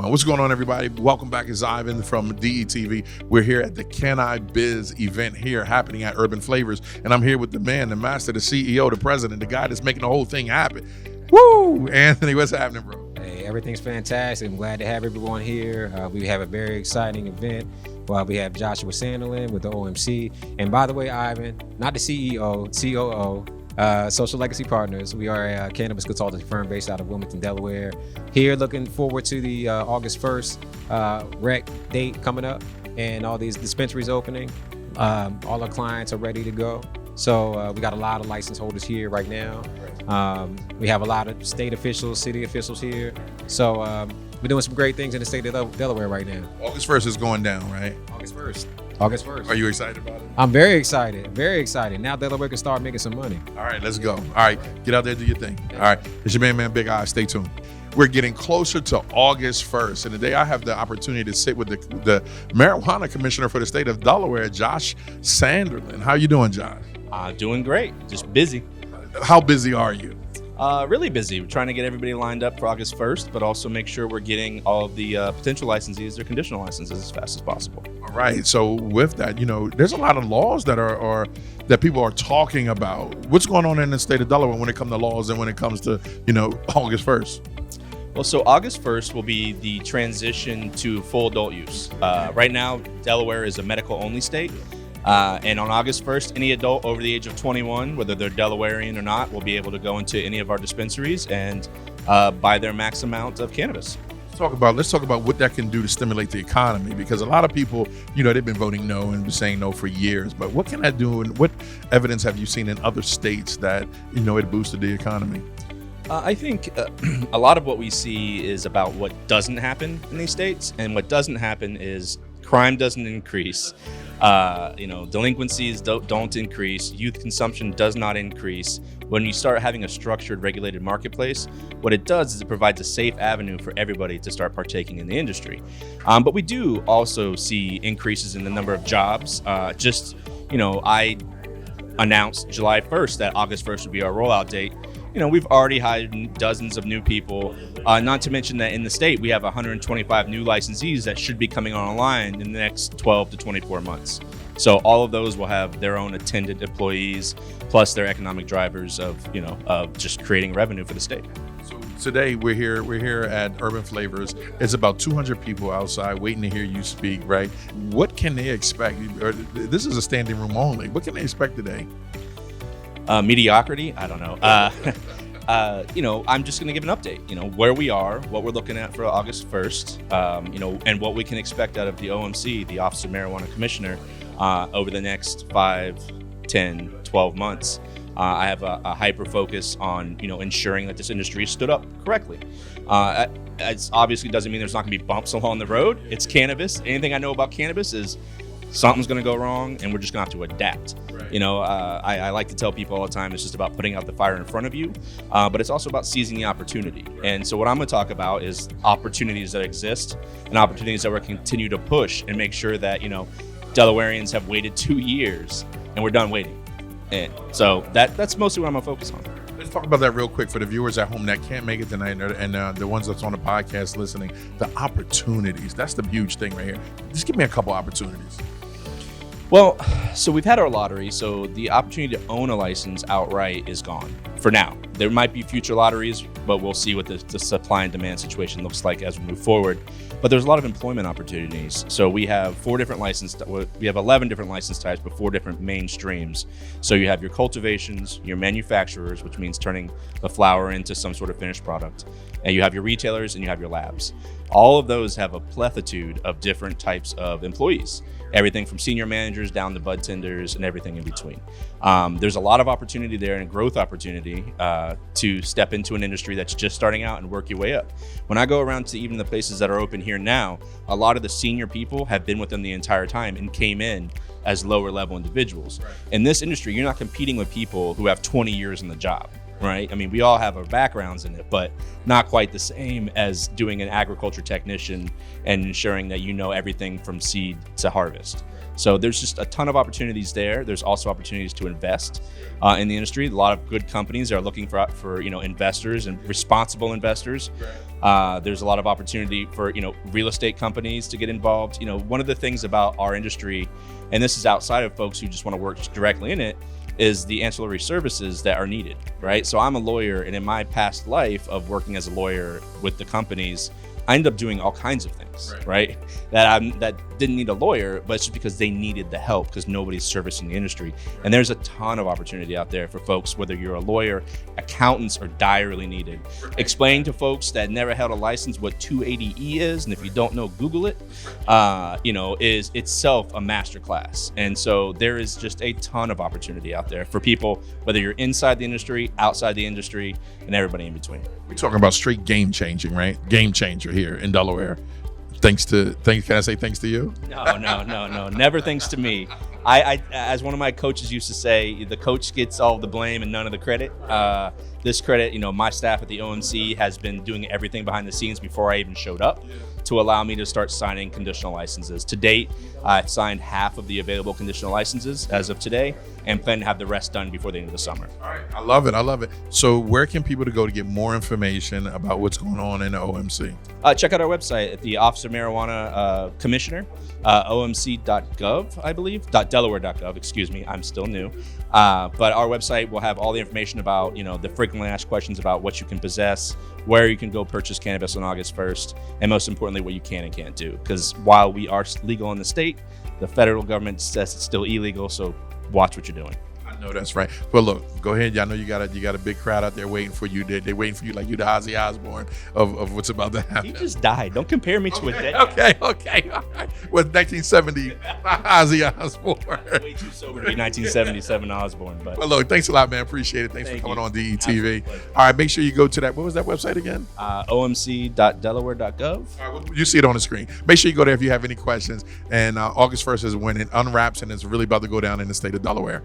Well, what's going on, everybody? Welcome back. It's Ivan from DETV. We're here at the Cann-I-Biz event here happening at Urban Flavors, and I'm here with the man, the master, the CEO, the president, the guy that's making the whole thing happen. Woo! Anthony, what's happening, bro? Hey, everything's fantastic. I'm glad to have everyone here. We have a very exciting event. We have Joshua Sanderlin with the OMC. And by the way, Ivan, not the CEO, COO, Social Legacy Partners. We are a cannabis consulting firm based out of Wilmington, Delaware. Here looking forward to the August 1st rec date coming up and all these dispensaries opening. All our clients are ready to go. So we got a lot of license holders here right now. We have a lot of state officials, city officials here. So we're doing some great things in the state of Delaware right now. August 1st is going down, right? August 1st. August 1st. Are you excited about it? I'm very excited. Very excited. Now Delaware can start making some money. All right, let's go. All right, get out there, do your thing. All right, it's your man, Big Eye. Stay tuned. We're getting closer to August 1st, and today I have the opportunity to sit with the marijuana commissioner for the state of Delaware, Josh Sanderlin. How you doing, Josh? Doing great. Just busy. How busy are you? Really busy. We're trying to get everybody lined up for August 1st, but also make sure we're getting all of the potential licensees their conditional licenses as fast as possible. All right. So with that, there's a lot of laws that are that people are talking about. What's going on in the state of Delaware when it comes to laws and when it comes to, August 1st? Well, so August 1st will be the transition to full adult use. Right now, Delaware is a medical-only state. And on August 1st, any adult over the age of 21, whether they're Delawarean or not, will be able to go into any of our dispensaries and buy their max amount of cannabis. Let's talk about what that can do to stimulate the economy, because a lot of people, they've been voting no and been saying no for years. But what can that do, and what evidence have you seen in other states that it boosted the economy? I think a lot of what we see is about what doesn't happen in these states, and what doesn't happen is crime doesn't increase. Delinquencies don't increase. Youth consumption does not increase. When you start having a structured, regulated marketplace, what it does is it provides a safe avenue for everybody to start partaking in the industry. But we do also see increases in the number of jobs. I announced July 1st that August 1st would be our rollout date. We've already hired dozens of new people, not to mention that in the state, we have 125 new licensees that should be coming online in the next 12 to 24 months. So all of those will have their own attendant employees, plus their economic drivers of just creating revenue for the state. So today we're here at Urban Flavors. It's about 200 people outside waiting to hear you speak, right? What can they expect? This is a standing room only. What can they expect today? Mediocrity? I don't know. I'm just going to give an update, where we are, what we're looking at for August 1st, and what we can expect out of the OMC, the Office of Marijuana Commissioner, over the next 5, 10, 12 months. I have a hyper focus on, ensuring that this industry is stood up correctly. It obviously doesn't mean there's not going to be bumps along the road. It's cannabis. Anything I know about cannabis is something's going to go wrong, and we're just going to have to adapt. Right. I like to tell people all the time, it's just about putting out the fire in front of you, but it's also about seizing the opportunity. Right. And so what I'm going to talk about is opportunities that exist and opportunities that we're continue to push and make sure that, Delawareans have waited 2 years and we're done waiting. And so that's mostly what I'm going to focus on. Let's talk about that real quick for the viewers at home that can't make it tonight and the ones that's on the podcast listening. The opportunities, that's the huge thing right here. Just give me a couple opportunities. Well, so we've had our lottery, so the opportunity to own a license outright is gone for now. There might be future lotteries, but we'll see what the supply and demand situation looks like as we move forward. But there's a lot of employment opportunities. So we have 11 different license types, but 4 different main streams. So you have your cultivations, your manufacturers, which means turning the flower into some sort of finished product, and you have your retailers and you have your labs. All of those have a plethitude of different types of employees. Everything from senior managers down to bud tenders and everything in between. There's a lot of opportunity there and growth opportunity to step into an industry that's just starting out and work your way up. When I go around to even the places that are open here now, a lot of the senior people have been with them the entire time and came in as lower level individuals. Right. In this industry, you're not competing with people who have 20 years in the job. Right? I mean, we all have our backgrounds in it, but not quite the same as doing an agriculture technician and ensuring that you know everything from seed to harvest. So there's just a ton of opportunities there. There's also opportunities to invest in the industry. A lot of good companies are looking for investors and responsible investors. There's a lot of opportunity for real estate companies to get involved. One of the things about our industry, and this is outside of folks who just want to work directly in it, is the ancillary services that are needed, right? So I'm a lawyer, and in my past life of working as a lawyer with the companies, I ended up doing all kinds of things, right? That didn't need a lawyer, but it's just because they needed the help because nobody's servicing the industry. And there's a ton of opportunity out there for folks, whether you're a lawyer, accountants are direly needed. Explain to folks that never held a license what 280E is, and if you don't know, Google it, is itself a masterclass. And so there is just a ton of opportunity out there for people, whether you're inside the industry, outside the industry, and everybody in between. We're talking about straight game changing, right? Game changer here in Delaware. Can I say thanks to you? No. Never thanks to me. I as one of my coaches used to say, the coach gets all the blame and none of the credit. This credit, my staff at the OMC has been doing everything behind the scenes before I even showed up to allow me to start signing conditional licenses. To date, I've signed half of the available conditional licenses as of today and plan to have the rest done before the end of the summer. All right. I love it. So where can people go to get more information about what's going on in the OMC? Check out our website at the Office of Marijuana Commissioner, omc.gov, I believe, .delaware.gov, excuse me, I'm still new. But our website will have all the information about, the frequently asked questions about what you can possess, where you can go purchase cannabis on August 1st, and most importantly, what you can and can't do. Because while we are legal in the state, the federal government says it's still illegal, so watch what you're doing. I know that's right. Well, look, go ahead. I know you got a big crowd out there waiting for you. They're waiting for you like you the Ozzy Osbourne of what's about to happen. He just died. Don't compare me to a dead guy. Okay. All right. With 1970 Ozzy Osbourne. Way too sober to be 1977 Osbourne. But well, look, thanks a lot, man. Appreciate it. Thanks for coming on DETV. All right, make sure you go to that. What was that website again? omc.delaware.gov. All right, you see it on the screen. Make sure you go there if you have any questions. And August 1st is when it unwraps and it's really about to go down in the state of Delaware.